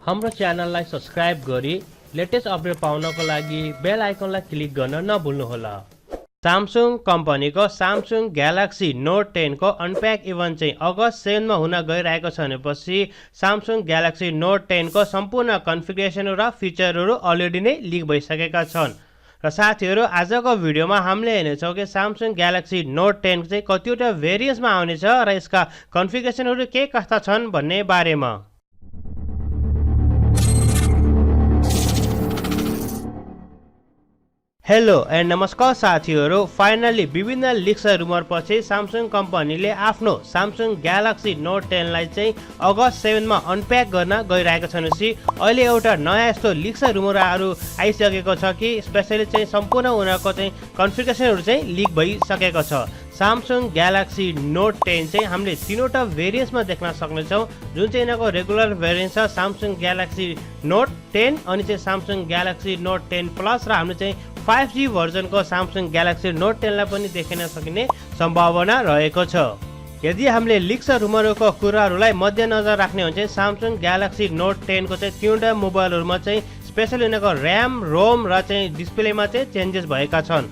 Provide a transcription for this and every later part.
हाम्रो च्यानललाई सब्स्क्राइब गरी लेटेस्ट अपडेट पाउनको लागि बेल आइकनलाई क्लिक गर्न नभुल्नुहोला। Samsung कम्पनीको Samsung Galaxy Note 10 को अनप्याक इभेन्ट चाहिँ अगस्त 7 मा हुन गइरहेको छ भनेपछि Samsung Galaxy Note 10 को सम्पूर्ण कन्फिगरेसन र फिचरहरू अलरेडी नै लिक भइसकेका छन्। र साथीहरु आजको भिडियोमा हामीले हेर्नेछौं कि Samsung Galaxy Note 10 चाहिँ कतिवटा भेरिएन्ट्समा आउनेछ र यसका कन्फिगरेसनहरू के कस्ता छन् भन्ने बारेमा। हेलो एन्ड नमस्कार साथीहरु, फाइनली विभिन्न लिक्स र रुमर पछि Samsung कम्पनीले आफ्नो Samsung Galaxy Note 10 लाई चाहिँ अगस्त 7 मा अनप्याक गर्न गइरहेको छ भनेपछि अहिले एउटा नयाँ यस्तो लिक्स र रुमरहरू आइसकेको छ कि स्पेशली चाहिँ सम्पूर्ण उनीहरुको चाहिँ कन्फिगरेसनहरू चाहिँ लिक भइसकेको छ। Samsung Galaxy Note 10 चाहिँ हामीले तीनवटा भेरिएन्ट्समा देख्न सक्नेछौं, जुन चाहिँ यिनको रेगुलर भेरिएन्ट छ Samsung Galaxy Note 10 अनि चाहिँ Samsung Galaxy Note 10 Plus र हामीले चाहिँ 5G भर्जनको Samsung Galaxy Note 10 लाई पनि देखिन सकिने सम्भावना रहेको छ। यदि हामीले लिक्स र रुमरको कुराहरूलाई मध्यनजर राख्ने हो भने चाहिँ Samsung Galaxy Note 10 को चाहिँ तीनवटा मोबाइलहरुमा चाहिँ स्पेशली उनीहरुको र्याम, रोम र चाहिँ डिस्प्लेमा चाहिँ चेन्जेस भएका छन्।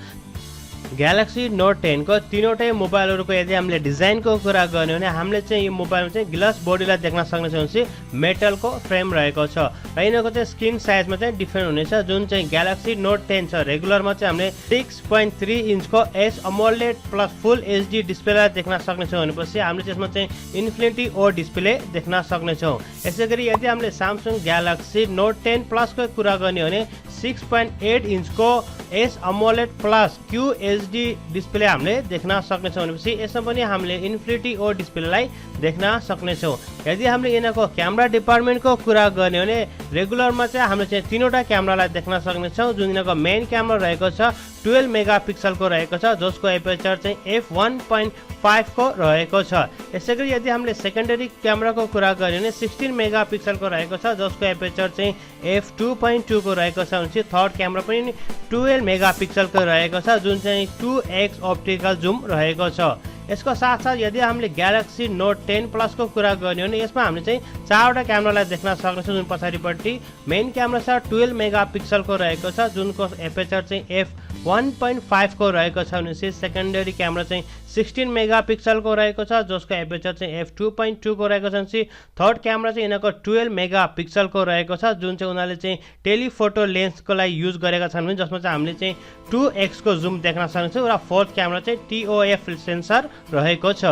Galaxy Note 10 को तीनवटै मोबाइलहरुको यदि हामीले डिजाइनको कुरा गर्ने हो भने हामीले चाहिँ यो मोबाइलमा चाहिँ ग्लास बडीलाई देख्न सक्नेछौं भने मेटलको फ्रेम रहेको छ र यिनको चाहिँ स्क्रिन साइजमा चाहिँ डिफरेन्ट हुनेछ। जुन चाहिँ Galaxy Note 10 छ रेगुलरमा चाहिँ हामीले 6.3 इन्चको एच अमोलेड प्लस फुल एचडी डिस्प्लेलाई देख्न सक्नेछौं भनेपछि हामीले त्यसमा चाहिँ इन्फिनिटी ओ डिस्प्ले देख्न सक्नेछौं। यसैगरी यदि हामीले Samsung Galaxy Note 10 Plus को कुरा गर्ने हो भने 6.8 इन्चको H AMOLED plus Q HD display हामीले देख्न सक्नेछौं भनेपछि यसमा पनि हामीले इन्फिनिटी ओ डिस्प्लेलाई देख्न सक्नेछौं। यदि हामीले यिनको क्यामेरा डिपार्टमेन्टको कुरा गर्ने हो भने रेगुलरमा चाहिँ हामीले चाहिँ तीनवटा क्यामेरालाई देख्न सक्नेछौं। जुन यिनको मेन क्यामेरा रहेको छ 12 मेगापिक्सलको रहेको छ, जसको एपर्चर चाहिँ f1.5 को रहेको छ। यसैगरी यदि हामीले सेकेन्डरी क्यामेराको कुरा गर्ने भने 16 मेगापिक्सलको रहेको छ, जसको एपर्चर चाहिँ f2.2 को रहेको छ। भने थर्ड क्यामेरा पनि 12 मेगापिक्सलको रहेको छ, जुन चाहिँ 2x अप्टिकल जुम रहेको छ। यसको साथसाथ यदि हामीले Galaxy Note 10 Plus को कुरा गर्ने हो भने यसमा हामीले चाहिँ चारवटा क्यामेरालाई देख्न सक्नेछौं। जुन पछाडिपट्टि मेन क्यामेरा छ 12 मेगापिक्सलको रहेको छ, जुनको एपर्चर चाहिँ f1.5 को रहेको छ। भने सेकेन्डरी क्यामेरा चाहिँ 16 मेगापिक्सलको रहेको छ, जसको एपर्चर चाहिँ f2.2 को रहेको छ। थर्ड क्यामेरा चाहिँ यिनको 12 मेगापिक्सलको रहेको छ, जुन चाहिँ उनीहरूले चाहिँ टेलिफोटो लेन्सको लागि युज गरेका छन् भने जसमा चाहिँ हामीले चाहिँ 2x को जुम देख्न सक्छौं र फोर्थ क्यामेरा चाहिँ TOF सेन्सर रहेको छ।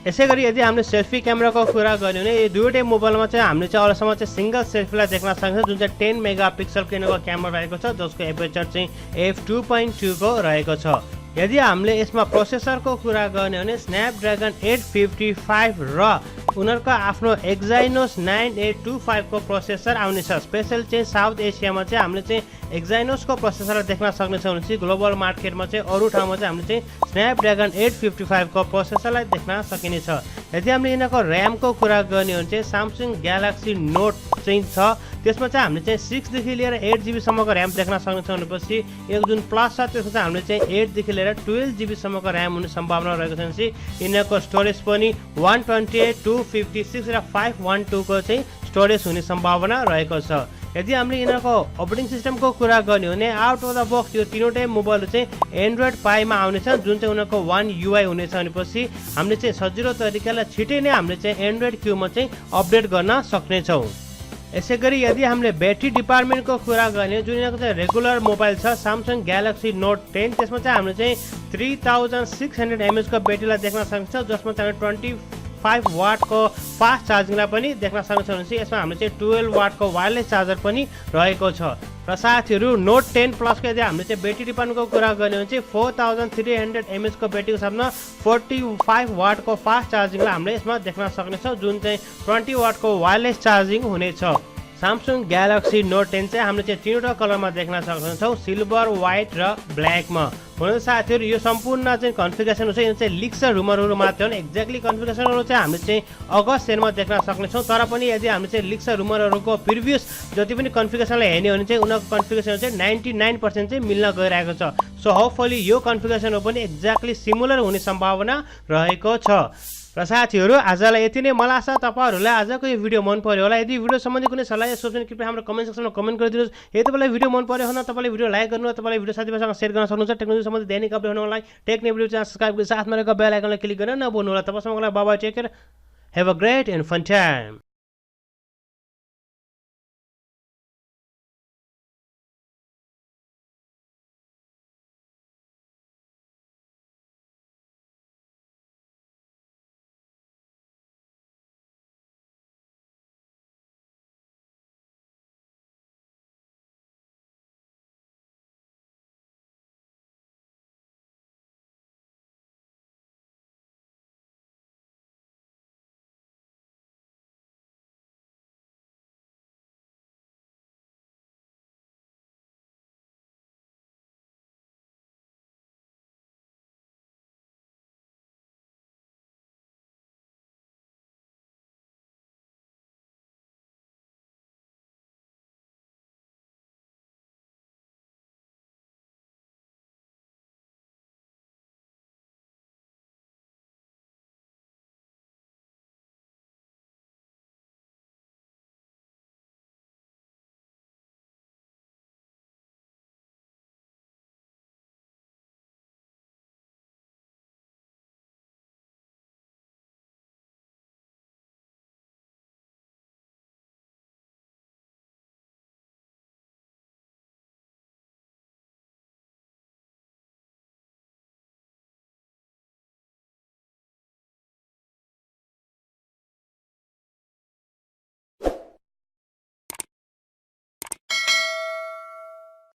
यसैगरी यदि हामीले सेल्फी क्यामेराको कुरा गर्ने भने यो दुईटै मोबाइलमा चाहिँ हामीले चाहिँ अहिलेसम्म चाहिँ सिंगल सेल्फीलाई देख्न सक्छौं, जुन चाहिँ 10 मेगापिक्सलको यिनको क्यामेरा रहेको छ, जसको एपर्चर चाहिँ f2.2 को रहेको छ। यदि हामीले यसमा प्रोसेसरको कुरा गर्ने हो भने स्न्यापड्र्यागन 855 र उनीहरुको आफ्नो एक्जाइनोस 9825 को प्रोसेसर आउनेछ। स्पेशल चाहिँ साउथ एसियामा चाहिँ हामीले चाहिँ एक्जाइनोस को प्रोसेसर देख्न सक्नेछौं भने ग्लोबल मार्केटमा चाहिँ अरु ठाउँमा चाहिँ हामीले चाहिँ स्न्यापड्र्यागन 855 को प्रोसेसरलाई देख्न सकिनेछ। यदि हामीले यिनको र्यामको कुरा गर्ने हो भने चाहिँ Samsung Galaxy Note चाहिँ छ, त्यसमा चाहिँ हामीले चाहिँ 6 देखि लिएर 8 GB सम्मको र्याम देख्न सक्नेछौं। भनेपछि यो जुन प्लस छ त्यसमा चाहिँ हामीले चाहिँ 8 देखि लिएर 12 GB सम्मको र्याम हुने सम्भावना रहेको छ। यिनको स्टोरेज पनि 128, 256 र 512 को चाहिँ स्टोरेज हुने सम्भावना रहेको छ। यदि हामीले यिनको अपरेटिङ सिस्टमको कुरा गर्ने हो भने आउट अफ द बक्स यो तीनवटै मोबाइलहरु चाहिँ एन्ड्रोइड 5 मा आउनेछ, जुन चाहिँ उनीहरुको One UI हुनेछ। भनेपछि हामीले चाहिँ सजिलो तरिकाले छिटै नै हामीले चाहिँ एन्ड्रोइड क्यू मा चाहिँ अपडेट गर्न सक्ने छौं। यसैगरी यदि हामीले ब्याट्री डिपार्टमेन्टको कुरा गर्ने जुन यिनको चाहिँ रेगुलर मोबाइल छ Samsung Galaxy Note 10 त्यसमा चाहिँ हामीले चाहिँ 3600 mAh को ब्याट्रीलाई देख्न सक्छौं, जसमा चाहिँ 25 वाट को फास्ट चार्जिङलाई पनि देख्न सक्छौं। भने यसमा हामीले चाहिँ 12 वाट को वायरलेस चार्जर पनि रहेको छ। र साथीहरु Note 10 Plus को यदि हामीले चाहिँ ब्याट्री डिपार्टमेन्टको कुरा गर्ने हो भने चाहिँ 4300 mAh को ब्याट्रीको साथमा 45 वाट को फास्ट चार्जिङलाई हामीले यसमा देख्न सक्नेछौं, जुन चाहिँ 20 वाट को वायरलेस चार्जिङ हुनेछ। Samsung Galaxy Note 10 चाहिँ हामीले चाहिँ तीनवटा कलरमा देख्न सक्छौं, सिल्भर, व्हाइट र ब्ल्याकमा। हुन साथीहरु यो सम्पूर्ण चाहिँ कन्फिगरेसन छ, यो चाहिँ लिक्स र रुमरहरु मात्र हो। एक्ज्याक्टली कन्फिगरेसनहरु चाहिँ हामीले चाहिँ अगस्त 10 मा देख्न सक्नेछौं। तर पनि यदि हामीले चाहिँ लिक्स र रुमरहरुको प्रिभियस जति पनि कन्फिगरेसनलाई हेर्ने हो भने चाहिँ उनीहरुको कन्फिगरेसन चाहिँ 99% चाहिँ मिल्न गइरहेको छ। सो होपफुली यो कन्फिगरेसन पनि एक्ज्याक्टली सिमिलर हुने सम्भावना रहेको छ। र साथीहरू आजलाई यति नै। मलाई आशा तपाईँहरूलाई आजको यो भिडियो मन पर्यो होला। यदि भिडियो सम्बन्धी कुनै सल्लाह या सोच्नु कृपया हाम्रो कमेन्ट सेक्सनमा कमेन्ट गरिदिनुहोस्। यदि तपाईँलाई भिडियो मन पर्यो भने तपाईँले भिडियो लाइक गर्नु, तपाईँले भिडियो साथीभाइसँग सेयर गर्न सक्नुहुन्छ। टेक्नोलोजी सम्बन्धी दैनिक अपडेट हुनलाई टेक्निकल च्यानल सब्स्क्राइब गरी साथमा रहेको बेल आइकनलाई क्लिक गरेर नभुल्नु होला। तबसम्मको लागि bye bye, take care, have a great and fun time.